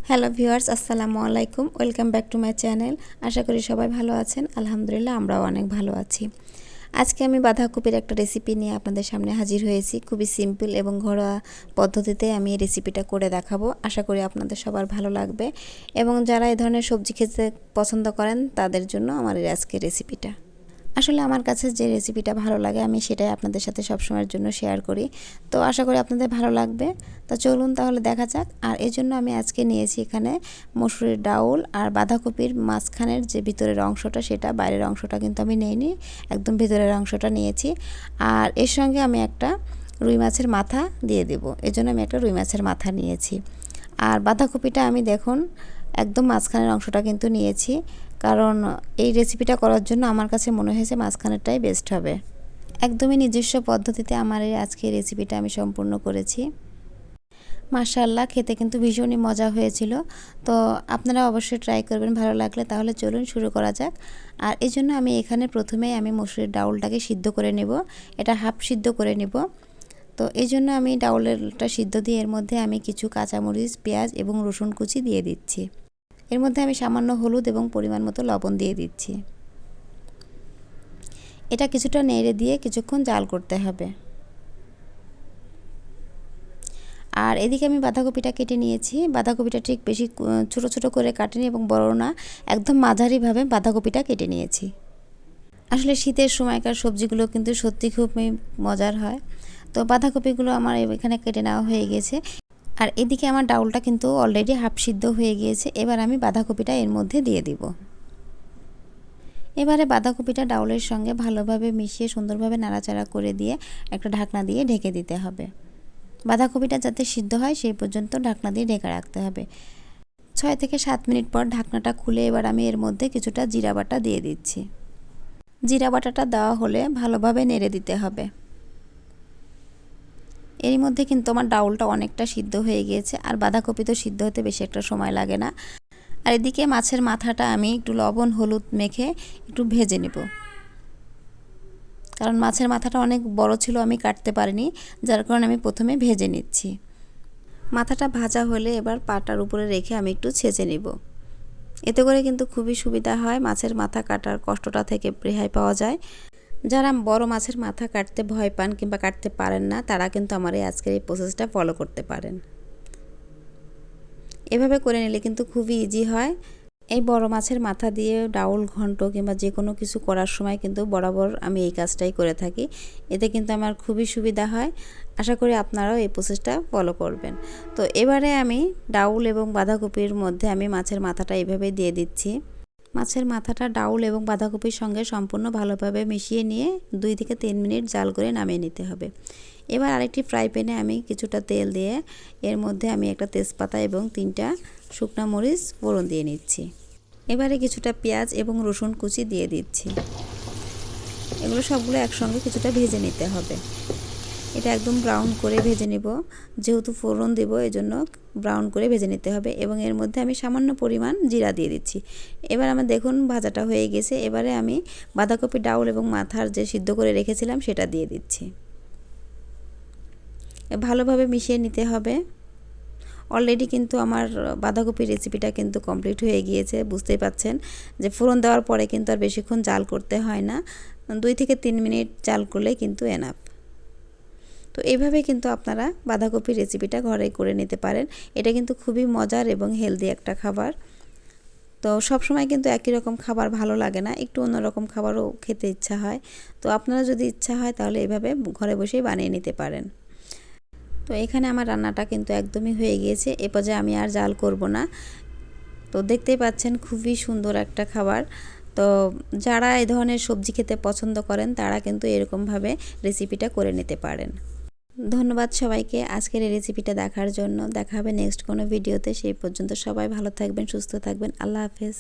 Hello viewers, আসসালামু আলাইকুম। Welcome back to my channel. আশা করি সবাই ভালো আছেন। আলহামদুলিল্লাহ, আমরাও অনেক ভালো আছি। আজকে আমি বাঁধাকপির একটা রেসিপি নিয়ে আপনাদের সামনে হাজির হয়েছি। খুবই সিম্পল এবং ঘরোয়া পদ্ধতিতে আমি এই রেসিপিটা করে দেখাবো। আশা করি আপনাদের সবার ভালো লাগবে এবং যারা এই ধরনের সবজি খেতে পছন্দ করেন তাদের জন্য আমার এই আজকের রেসিপিটা। আসলে আমার কাছে যে রেসিপিটা ভালো লাগে আমি সেটাই আপনাদের সাথে সবসময়ের জন্য শেয়ার করি। তো আশা করি আপনাদের ভালো লাগবে। তো চলুন তাহলে দেখা যাক। আর এই জন্য আমি আজকে নিয়েছি এখানে মসুরের ডাউল আর বাঁধাকপির মাঝখানের যে ভিতরের অংশটা, সেটা বাইরের অংশটা কিন্তু আমি নিইনি, একদম ভিতরের অংশটা নিয়েছি। আর এর সঙ্গে আমি একটা রুই মাছের মাথা দিয়ে দেব, এজন্য আমি একটা রুই মাছের মাথা নিয়েছি। আর বাঁধাকপিটা আমি দেখুন একদম মাঝখানের অংশটা কিন্তু নিয়েছি, কারণ এই রেসিপিটা করার জন্য আমার কাছে মনে হয়েছে মাঝখানেরটাই বেস্ট হবে। একদমই নিজস্ব পদ্ধতিতে আমার এই আজকে রেসিপিটা আমি সম্পূর্ণ করেছি। মাশাআল্লাহ, খেতে কিন্তু ভীষণই মজা হয়েছিল। তো আপনারা অবশ্যই ট্রাই করবেন, ভালো লাগলে। তাহলে চলুন শুরু করা যাক। আর এই জন্য আমি এখানে প্রথমেই আমি মসুরের ডাউলটাকে সিদ্ধ করে নেব। এটা হাফ সিদ্ধ করে নেব। তো এই জন্য আমি ডাউলটা সিদ্ধ দিয়ে এর মধ্যে আমি কিছু কাঁচামরিচ, পেঁয়াজ এবং রসুন কুচি দিয়ে দিচ্ছি। এর মধ্যে আমি সামান্য হলুদ এবং পরিমাণ মতো লবণ দিয়ে দিচ্ছি। এটা কিছুটা নেড়ে দিয়ে কিছুক্ষণ জাল করতে হবে। আর এদিকে আমি বাঁধাকপিটা কেটে নিয়েছি। বাঁধাকপিটা ঠিক বেশি ছোট ছোট করে কাটিনি এবং বড় না, একদম মাঝারিভাবে বাঁধাকপিটা কেটে নিয়েছি। আসলে শীতের সময়কার সবজিগুলো কিন্তু সত্যি খুব মজার হয়। তো বাঁধাকপিগুলো আমার এখানে কেটে নেওয়া হয়ে গেছে। আর এদিকে আমার ডাউলটা কিন্তু অলরেডি হাফ সিদ্ধ হয়ে গিয়েছে। এবার আমি বাঁধাকপিটা এর মধ্যে দিয়ে দিব। এবারে বাঁধাকপিটা ডাউলের সঙ্গে ভালোভাবে মিশিয়ে সুন্দরভাবে নাড়াচাড়া করে দিয়ে একটা ঢাকনা দিয়ে ঢেকে দিতে হবে। বাঁধাকপিটা যাতে সিদ্ধ হয় সেই পর্যন্ত ঢাকনা দিয়ে ঢেকে রাখতে হবে। 6 থেকে 7 মিনিট পর ঢাকনাটা খুলে এবার আমি এর মধ্যে কিছুটা জিরা বাটা দিয়ে দিচ্ছি। জিরা বাটাটা দেওয়া হলে ভালোভাবে নেড়ে দিতে হবে। এর মধ্যে কিন্তু আমার ডাউলটা অনেকটা সিদ্ধ হয়ে গিয়েছে, আর বাঁধাকপি তো সিদ্ধ হতে বেশি একটা সময় লাগে না। আর এদিকে মাছের মাথাটা আমি একটু লবণ হলুদ মেখে একটু ভেজে নেব, কারণ মাছের মাথাটা অনেক বড় ছিল, আমি কাটতে পারিনি, যার কারণে আমি প্রথমে ভেজে নিচ্ছি। মাথাটা ভাজা হলে এবার পাটার উপরে রেখে আমি একটু ছেঁচে নেব। এতে করে কিন্তু খুবই সুবিধা হয়, মাছের মাথা কাটার কষ্টটা থেকে রেহাই পাওয়া যায়। যারা বড় মাছের মাথা কাটতে ভয় পান কিংবা কাটতে পারেন না, তারা কিন্তু আমার এই আজকের এই প্রসেসটা ফলো করতে পারেন। এভাবে করে নিলে কিন্তু খুবই ইজি হয়। এই বড় মাছের মাথা দিয়ে ডাউল ঘন্ট কিংবা যে কোনো কিছু করার সময় কিন্তু বরাবর আমি এই কাজটাই করে থাকি। এতে কিন্তু আমার খুবই সুবিধা হয়। আশা করি আপনারাও এই প্রসেসটা ফলো করবেন। তো এবারে আমি ডাউল এবং বাঁধাকপির মধ্যে আমি মাছের মাথাটা এইভাবে দিয়ে দিচ্ছি। মাছের মাথাটা ডাউল এবং বাঁধাকপির সঙ্গে সম্পূর্ণ ভালোভাবে মিশিয়ে নিয়ে 2 থেকে 3 মিনিট জাল করে নামিয়ে নিতে হবে। এবার আরেকটি ফ্রাই প্যানে আমি কিছুটা তেল দিয়ে এর মধ্যে আমি একটা তেজপাতা এবং 3টা শুকনা মরিচ ফোড়ন দিয়ে নিচ্ছি। এবারে কিছুটা পেঁয়াজ এবং রসুন কুচি দিয়ে দিচ্ছি। এগুলো সবগুলো একসঙ্গে কিছুটা ভেজে নিতে হবে। এটা একদম ব্রাউন করে ভেজে নেব, যেহেতু ফোড়ন দেব এজন্য ব্রাউন করে ভেজে নিতে হবে। এবং এর মধ্যে আমি সামান্য পরিমাণ জিরা দিয়ে দিচ্ছি। এবার আমার দেখুন ভাজাটা হয়ে গেছে। এবারে আমি বাঁধাকপি ডাউল এবং মাথার যে সিদ্ধ করে রেখেছিলাম সেটা দিয়ে দিচ্ছি। ভালোভাবে মিশিয়ে নিতে হবে। অলরেডি কিন্তু আমার বাঁধাকপির রেসিপিটা কিন্তু কমপ্লিট হয়ে গিয়েছে, বুঝতেই পাচ্ছেন যে ফোড়ন দেওয়ার পরে কিন্তু আর বেশিক্ষণ জাল করতে হয় না, 2 থেকে 3 মিনিট জাল করলে কিন্তু এনাফ। তো এইভাবে কিন্তু আপনারা বাঁধাকপির রেসিপিটা ঘরে করে নিতে পারেন। এটা কিন্তু খুবই মজার এবং হেলদি একটা খাবার। তো সবসময় কিন্তু একই রকম খাবার ভালো লাগে না, একটু অন্যরকম খাবারও খেতে ইচ্ছা হয়। তো আপনারা যদি ইচ্ছা হয় তাহলে এইভাবে ঘরে বসেই বানিয়ে নিতে পারেন। তো এখানে আমার রান্নাটা কিন্তু একদমই হয়ে গিয়েছে। এ পর্যায়ে আমি আর জাল করব না। তো দেখতেই পাচ্ছেন খুবই সুন্দর একটা খাবার। তো যারা এই ধরনের সবজি খেতে পছন্দ করেন তারা কিন্তু এরকমভাবে রেসিপিটা করে নিতে পারেন। ধন্যবাদ সবাইকে আজকের এই রেসিপিটা দেখার জন্য। দেখা হবে নেক্সট কোনো ভিডিওতে। সেই পর্যন্ত সবাই ভালো থাকবেন, সুস্থ থাকবেন। আল্লাহ হাফেজ।